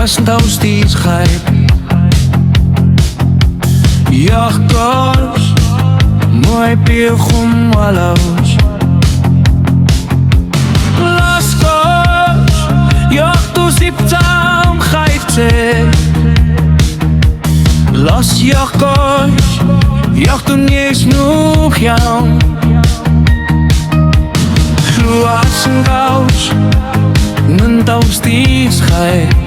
Was taus die schrijf Jachtkos Mooi pilgrim walos Laskos Jachtos iptam geifte Las jachtkos Jachtu nie snoeg jou Luas en gaus Nentaus die schrijf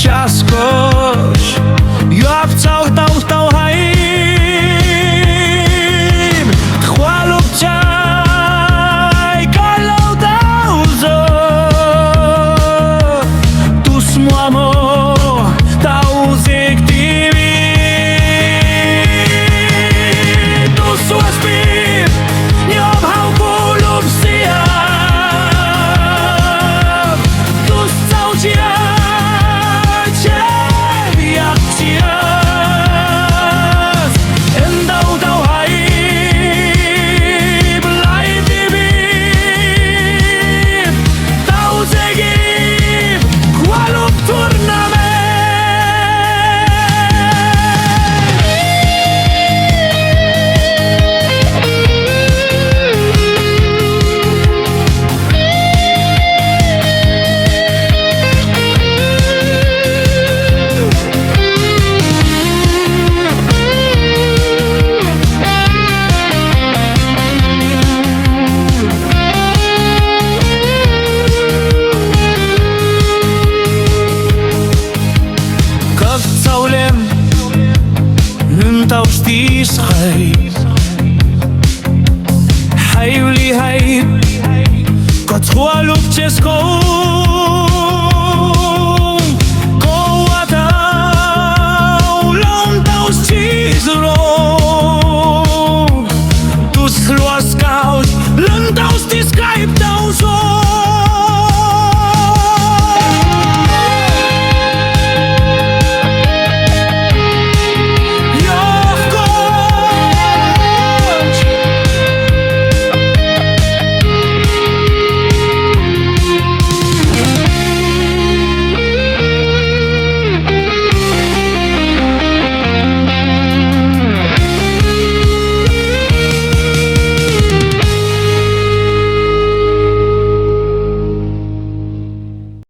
Ciaskoś, ja w całych tał haim Chwalub ciaj, kalau tał zo Tu smuamo, tał zektivi Tu suaspir, nie obhał kulub sija Tu cał ciaj Taus die schrijf Hij jullie hij Kot chwalub českou